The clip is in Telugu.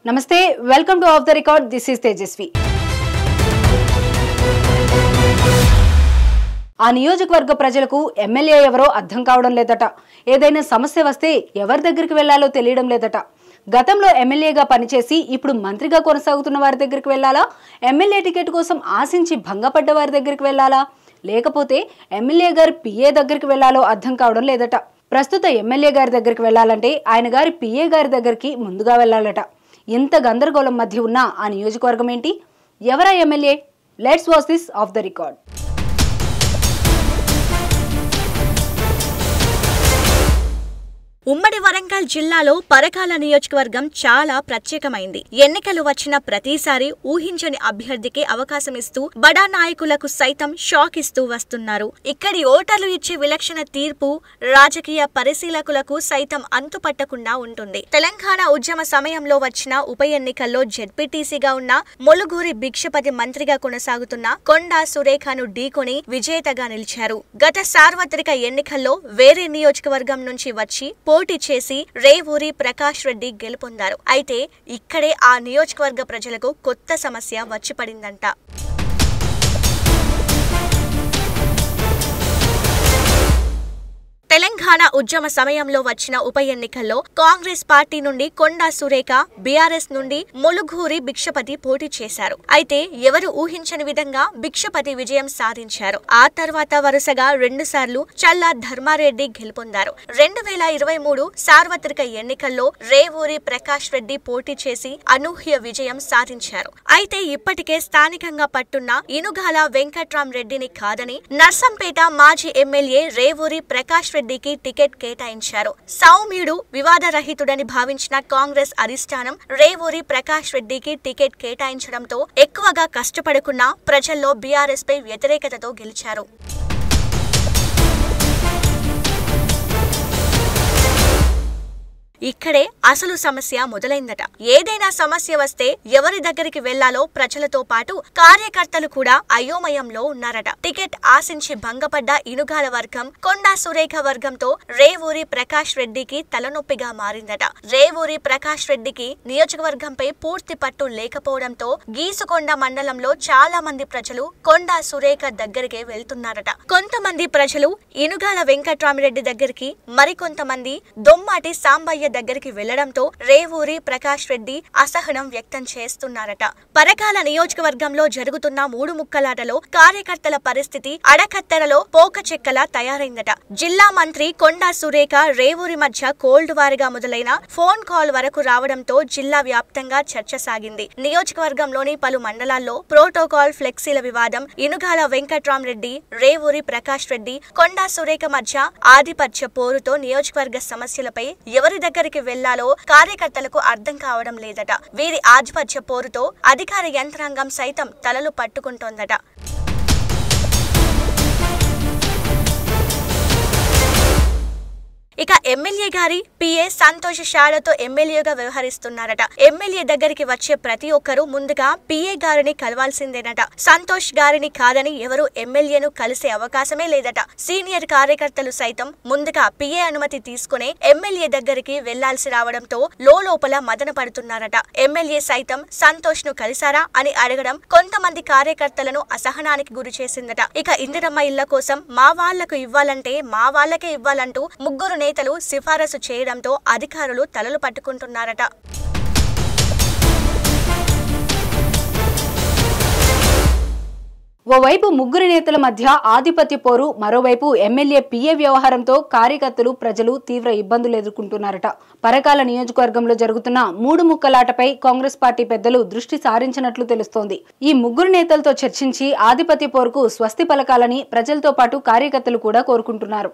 నమస్తే, welcome to off the record. This is Tejaswi. ఆ నియోజకవర్గ ప్రజలకు ఎమ్మెల్యే ఎవరో అర్థం కావడం లేదట. ఏదైనా సమస్య వస్తే ఎవరి దగ్గరికి వెళ్లాలో తెలియడం లేదట. గతంలో ఎమ్మెల్యేగా పనిచేసి ఇప్పుడు మంత్రిగా కొనసాగుతున్న వారి దగ్గరికి వెళ్లాలా, ఎమ్మెల్యే టికెట్ కోసం ఆశించి భంగపడ్డ వారి దగ్గరికి వెళ్లాలా, లేకపోతే ఎమ్మెల్యే గారి పిఏ దగ్గరికి వెళ్లాలో అర్థం కావడం లేదట. ప్రస్తుత ఎమ్మెల్యే గారి దగ్గరికి వెళ్లాలంటే ఆయన గారి పిఏ గారి దగ్గరికి ముందుగా వెళ్లాలట. ఇంత గందరగోళం మధ్య ఉన్న ఆ నియోజకవర్గం ఏంటి? ఎవరా MLA? Let's watch this of the record. ఉమ్మడి వరంగల్ జిల్లాలో పరకాల నియోజకవర్గం చాలా ప్రత్యేకమైంది. ఎన్నికలు వచ్చిన ప్రతిసారి ఊహించని అభ్యర్థికి అవకాశం ఇస్తూ బడా నాయకులకు సైతం షాక్ ఇస్తూ వస్తున్నారు. ఇక్కడి ఓటర్లు ఇచ్చే విలక్షణ తీర్పు రాజకీయ పరిశీలకులకు సైతం అంతుపట్టకుండా ఉంటుంది. తెలంగాణ ఉద్యమ సమయంలో వచ్చిన ఉప ఎన్నికల్లో జెడ్పీటీసీగా ఉన్న ములుగూరి భిక్షపతి మంత్రిగా కొనసాగుతున్న కొండా సురేఖను ఢీకొని విజేతగా నిలిచారు. గత సార్వత్రిక ఎన్నికల్లో వేరే నియోజకవర్గం నుంచి వచ్చి పోటీ చేసి రేవూరి ప్రకాష్ రెడ్డి గెలుపొందారు. అయితే ఇక్కడే ఆ నియోజకవర్గ ప్రజలకు కొత్త సమస్య వచ్చి పడిందంట. తెలంగాణ ఉద్యమ సమయంలో వచ్చిన ఉప ఎన్నికల్లో కాంగ్రెస్ పార్టీ నుండి కొండా సురేఖ, బీఆర్ఎస్ నుండి ములుగూరి భిక్షపతి పోటీ చేశారు. అయితే ఎవరు ఊహించని విధంగా భిక్షపతి విజయం సాధించారు. ఆ తర్వాత వరుసగా 2 సార్లు చల్లా ధర్మారెడ్డి గెలుపొందారు. 2023 సార్వత్రిక ఎన్నికల్లో రేవూరి ప్రకాష్ రెడ్డి పోటీ చేసి అనూహ్య విజయం సాధించారు. అయితే ఇప్పటికే స్థానికంగా పట్టున్న ఇనుగాల వెంకట్రామరెడ్డిని కాదని నర్సంపేట మాజీ ఎమ్మెల్యే రేవూరి ప్రకాష్ రెడ్డికి టికెట్ కేటాయించారు. సౌమ్యుడు, వివాదరహితుడని భావించిన కాంగ్రెస్ అధిష్టానం రేవూరి ప్రకాష్ రెడ్డికి టికెట్ కేటాయించడంతో ఎక్కువగా కష్టపడుకున్న ప్రజల్లో బీఆర్ఎస్ పై వ్యతిరేకతతో గెలిచారు. ఇక్కడే అసలు సమస్య మొదలైందట. ఏదైనా సమస్య వస్తే ఎవరి దగ్గరికి వెళ్లాలో ప్రజలతో పాటు కార్యకర్తలు కూడా అయోమయంలో ఉన్నారట. టికెట్ ఆశించి భంగపడ్డ ఇనుగాల వర్గం కొండా సురేఖ వర్గంతో రేవూరి ప్రకాష్ రెడ్డికి తలనొప్పిగా మారిందట. రేవూరి ప్రకాష్ రెడ్డికి నియోజకవర్గంపై పూర్తి పట్టు లేకపోవడంతో గీసుకొండ మండలంలో చాలా మంది ప్రజలు కొండా సురేఖ దగ్గరికి వెళ్తున్నారట. కొంతమంది ప్రజలు ఇనుగాల వెంకట్రామరెడ్డి దగ్గరికి, మరికొంతమంది దొమ్మాటి సాంబయ్య దగ్గరికి వెళ్లడంతో రేవూరి ప్రకాష్ రెడ్డి అసహనం వ్యక్తం చేస్తున్నారట. పరకాల నియోజకవర్గంలో జరుగుతున్న 3 ముక్కలాటలో కార్యకర్తల పరిస్థితి అడకత్తెరలో పోకచెక్కలా తయారైందట. జిల్లా మంత్రి కొండా సురేఖ రేవూరి మధ్య కోల్డ్ వారిగా మొదలైన ఫోన్ కాల్ వరకు రావడంతో జిల్లా వ్యాప్తంగా చర్చ సాగింది. నియోజకవర్గంలోని పలు మండలాల్లో ప్రోటోకాల్ ఫ్లెక్సీల వివాదం, ఇనుగాల వెంకట్రామరెడ్డి, రేవూరి ప్రకాష్ రెడ్డి, కొండా సురేఖ మధ్య ఆధిపత్య పోరుతో నియోజకవర్గ సమస్యలపై ఎవరి దగ్గరికి వెళ్లాలో కార్యకర్తలకు అర్థం కావడం లేదట. వీరి ఆధిపత్య పోరుతో అధికార యంత్రాంగం సైతం తలలు పట్టుకుంటోందట. ఇక ఎమ్మెల్యే గారి పిఏ సంతోష్ షాడతో ఎమ్మెల్యేగా వ్యవహరిస్తున్నారట. ఎమ్మెల్యే దగ్గరికి వచ్చే ప్రతి ఒక్కరూ ముందుగా పిఏ గారిని కలవాల్సిందేనట. సంతోష్ గారిని కాదని ఎవరు ఎమ్మెల్యేను కలిసే అవకాశమే లేదట. సీనియర్ కార్యకర్తలు సైతం ముందుగా పిఏ అనుమతి తీసుకునే ఎమ్మెల్యే దగ్గరికి వెళ్లాల్సి రావడంతో లోపల మదన పడుతున్నారట. ఎమ్మెల్యే సైతం సంతోష్ ను కలిసారా అని అడగడం కొంతమంది కార్యకర్తలను అసహనానికి గురి చేసిందట. ఇక ఇందిరమ్మ ఇళ్ల కోసం మా వాళ్లకు ఇవ్వాలంటే మా వాళ్లకే ఇవ్వాలంటూ 3 నేతలు సిఫారసు చేయడంతో అధికారులు తలలు పట్టుకుంటున్నారట. ఓవైపు 3 నేతల మధ్య ఆధిపత్య పోరు, మరోవైపు ఎమ్మెల్యే పిఏ వ్యవహారంతో కార్యకర్తలు, ప్రజలు తీవ్ర ఇబ్బందులు ఎదుర్కొంటున్నారట. పరకాల నియోజకవర్గంలో జరుగుతున్న 3 ముక్కలాటపై కాంగ్రెస్ పార్టీ పెద్దలు దృష్టి సారించినట్లు తెలుస్తోంది. ఈ 3 నేతలతో చర్చించి ఆధిపత్య పోరుకు స్వస్తి పలకాలని ప్రజలతో పాటు కార్యకర్తలు కూడా కోరుకుంటున్నారు.